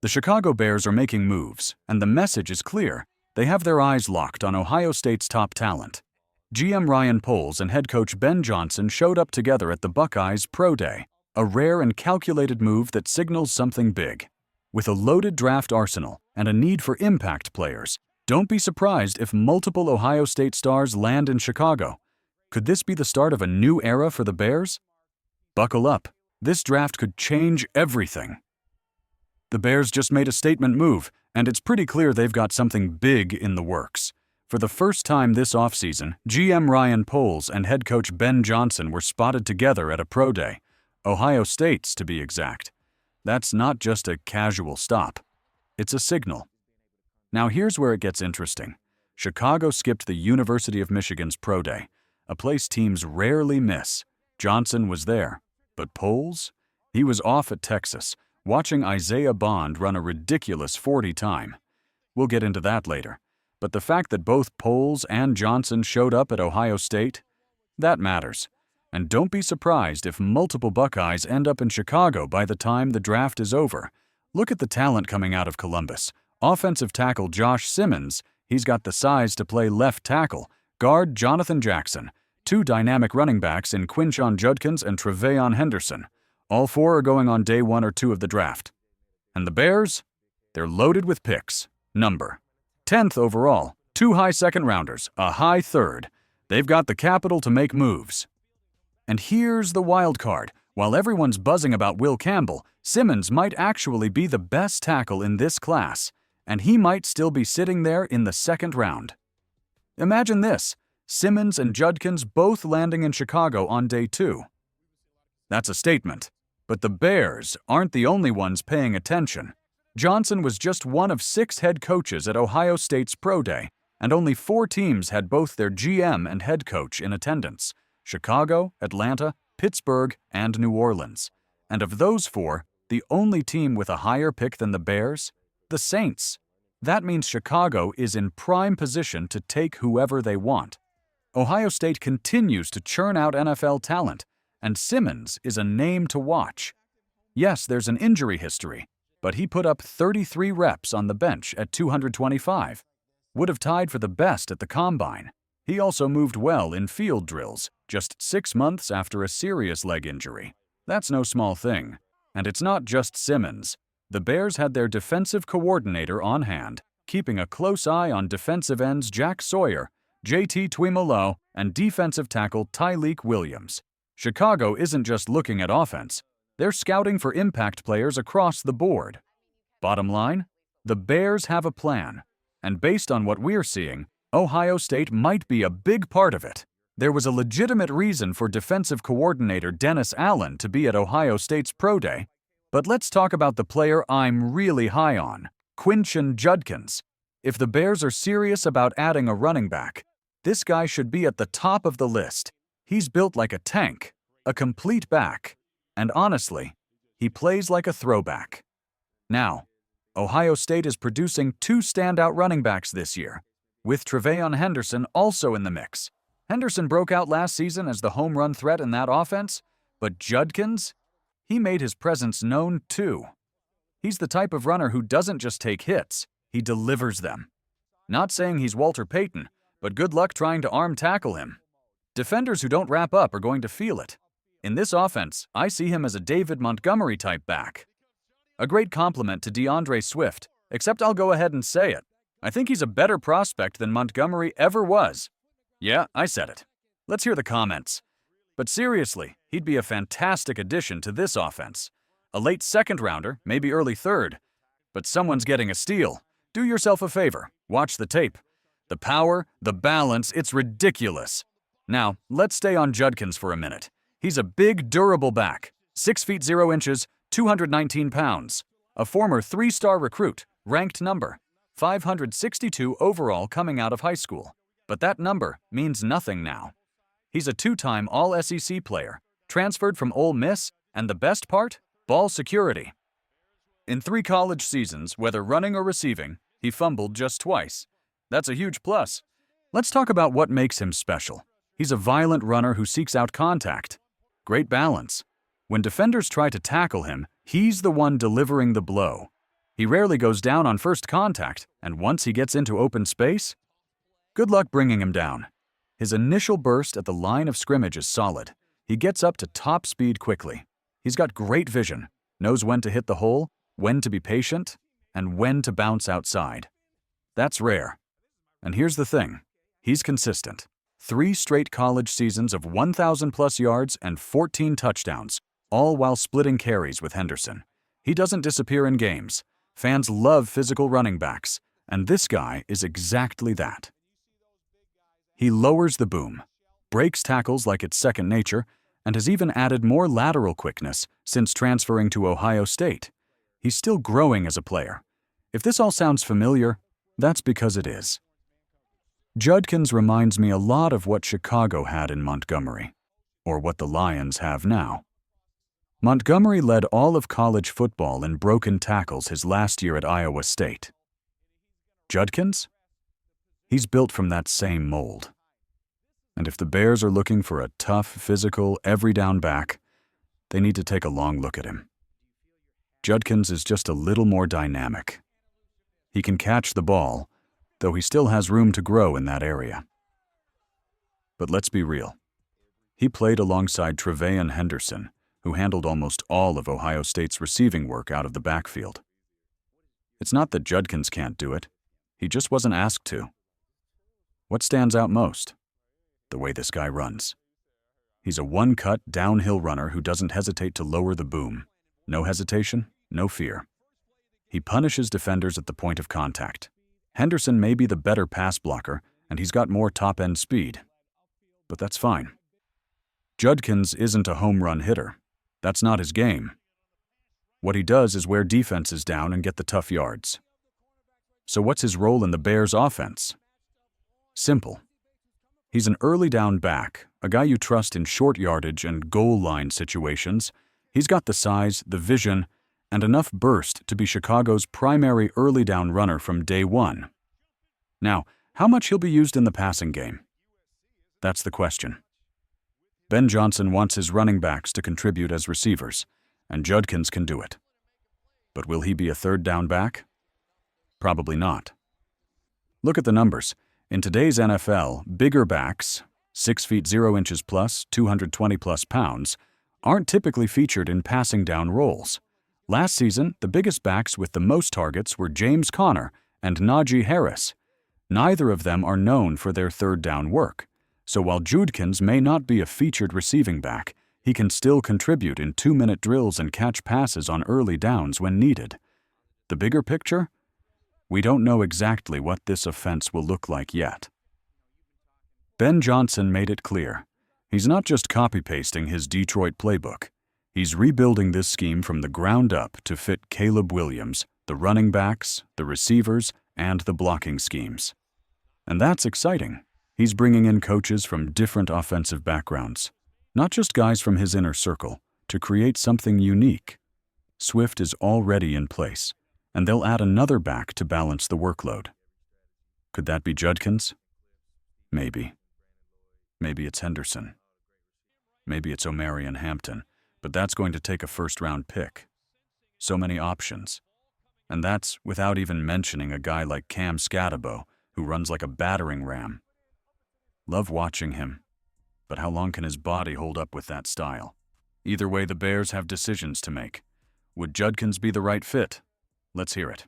The Chicago Bears are making moves, and the message is clear. They have their eyes locked on Ohio State's top talent. GM Ryan Poles and head coach Ben Johnson showed up together at the Buckeyes Pro Day, a rare and calculated move that signals something big. With a loaded draft arsenal and a need for impact players, don't be surprised if multiple Ohio State stars land in Chicago. Could this be the start of a new era for the Bears? Buckle up. This draft could change everything. The Bears just made a statement move, and it's pretty clear they've got something big in the works. For the first time this offseason, GM Ryan Poles and head coach Ben Johnson were spotted together at a pro day. Ohio State's, to be exact. That's not just a casual stop. It's a signal. Now here's where it gets interesting. Chicago skipped the University of Michigan's pro day, a place teams rarely miss. Johnson was there, but Poles? He was off at Texas, watching Isaiah Bond run a ridiculous 40 time. We'll get into that later. But the fact that both Poles and Johnson showed up at Ohio State, that matters. And don't be surprised if multiple Buckeyes end up in Chicago by the time the draft is over. Look at the talent coming out of Columbus. Offensive tackle Josh Simmons, he's got the size to play left tackle. Guard Jonathan Jackson. Two dynamic running backs in Quinshon Judkins and Tre'Veyon Henderson. All four are going on day 1 or 2 of the draft. And the Bears? They're loaded with picks. Number 10th overall, 2 high second-rounders, a high third. They've got the capital to make moves. And here's the wild card. While everyone's buzzing about Will Campbell, Simmons might actually be the best tackle in this class, and he might still be sitting there in the 2nd round. Imagine this, Simmons and Judkins both landing in Chicago on day 2. That's a statement. But the Bears aren't the only ones paying attention. Johnson was just one of 6 head coaches at Ohio State's Pro Day, and only 4 teams had both their GM and head coach in attendance: Chicago, Atlanta, Pittsburgh, and New Orleans. And of those 4, the only team with a higher pick than the Bears? The Saints. That means Chicago is in prime position to take whoever they want. Ohio State continues to churn out NFL talent, and Simmons is a name to watch. Yes, there's an injury history, but he put up 33 reps on the bench at 225. Would have tied for the best at the Combine. He also moved well in field drills, just 6 months after a serious leg injury. That's no small thing. And it's not just Simmons. The Bears had their defensive coordinator on hand, keeping a close eye on defensive ends Jack Sawyer, JT Tuimoloau, and defensive tackle Tyleik Williams. Chicago isn't just looking at offense. They're scouting for impact players across the board. Bottom line, the Bears have a plan. And based on what we're seeing, Ohio State might be a big part of it. There was a legitimate reason for defensive coordinator Dennis Allen to be at Ohio State's Pro Day. But let's talk about the player I'm really high on, Quinshon Judkins. If the Bears are serious about adding a running back, this guy should be at the top of the list. He's built like a tank, a complete back, and honestly, he plays like a throwback. Now, Ohio State is producing 2 standout running backs this year, with Tre'Veyon Henderson also in the mix. Henderson broke out last season as the home run threat in that offense, but Judkins? He made his presence known too. He's the type of runner who doesn't just take hits, he delivers them. Not saying he's Walter Payton, but good luck trying to arm tackle him. Defenders who don't wrap up are going to feel it. In this offense, I see him as a David Montgomery-type back. A great compliment to DeAndre Swift, except I'll go ahead and say it. I think he's a better prospect than Montgomery ever was. Yeah, I said it. Let's hear the comments. But seriously, he'd be a fantastic addition to this offense. A late 2nd rounder, maybe early 3rd. But someone's getting a steal. Do yourself a favor, watch the tape. The power, the balance, it's ridiculous. Now, let's stay on Judkins for a minute. He's a big, durable back, 6 feet 0 inches, 219 pounds. A former 3-star recruit, ranked number 562 overall coming out of high school. But that number means nothing now. He's a 2-time All-SEC player, transferred from Ole Miss, and the best part? Ball security. In 3 college seasons, whether running or receiving, he fumbled just twice. That's a huge plus. Let's talk about what makes him special. He's a violent runner who seeks out contact. Great balance. When defenders try to tackle him, he's the one delivering the blow. He rarely goes down on first contact, and once he gets into open space, good luck bringing him down. His initial burst at the line of scrimmage is solid. He gets up to top speed quickly. He's got great vision, knows when to hit the hole, when to be patient, and when to bounce outside. That's rare. And here's the thing. He's consistent. 3 straight college seasons of 1,000-plus yards and 14 touchdowns, all while splitting carries with Henderson. He doesn't disappear in games. Fans love physical running backs, and this guy is exactly that. He lowers the boom, breaks tackles like it's second nature, and has even added more lateral quickness since transferring to Ohio State. He's still growing as a player. If this all sounds familiar, that's because it is. Judkins reminds me a lot of what Chicago had in Montgomery, or what the Lions have now. Montgomery led all of college football in broken tackles his last year at Iowa State. Judkins? He's built from that same mold. And if the Bears are looking for a tough, physical, every-down back, they need to take a long look at him. Judkins is just a little more dynamic. He can catch the ball, though he still has room to grow in that area. But let's be real. He played alongside Tre'Veyon Henderson, who handled almost all of Ohio State's receiving work out of the backfield. It's not that Judkins can't do it. He just wasn't asked to. What stands out most? The way this guy runs. He's a one-cut, downhill runner who doesn't hesitate to lower the boom. No hesitation, no fear. He punishes defenders at the point of contact. Henderson may be the better pass blocker, and he's got more top-end speed. But that's fine. Judkins isn't a home run hitter. That's not his game. What he does is wear defenses down and get the tough yards. So what's his role in the Bears' offense? Simple. He's an early down back, a guy you trust in short yardage and goal line situations. He's got the size, the vision, and enough burst to be Chicago's primary early down runner from day one. Now, how much he'll be used in the passing game? That's the question. Ben Johnson wants his running backs to contribute as receivers, and Judkins can do it. But will he be a third down back? Probably not. Look at the numbers. In today's NFL, bigger backs, 6 feet 0 inches plus, 220 plus pounds, aren't typically featured in passing down roles. Last season, the biggest backs with the most targets were James Conner and Najee Harris. Neither of them are known for their third down work. So while Judkins may not be a featured receiving back, he can still contribute in 2-minute drills and catch passes on early downs when needed. The bigger picture? We don't know exactly what this offense will look like yet. Ben Johnson made it clear. He's not just copy-pasting his Detroit playbook. He's rebuilding this scheme from the ground up to fit Caleb Williams, the running backs, the receivers, and the blocking schemes. And that's exciting. He's bringing in coaches from different offensive backgrounds, not just guys from his inner circle, to create something unique. Swift is already in place, and they'll add another back to balance the workload. Could that be Judkins? Maybe. Maybe it's Henderson. Maybe it's Omarion Hampton, but that's going to take a first-round pick. So many options. And that's without even mentioning a guy like Cam Scatabo, who runs like a battering ram. Love watching him, but how long can his body hold up with that style? Either way, the Bears have decisions to make. Would Judkins be the right fit? Let's hear it.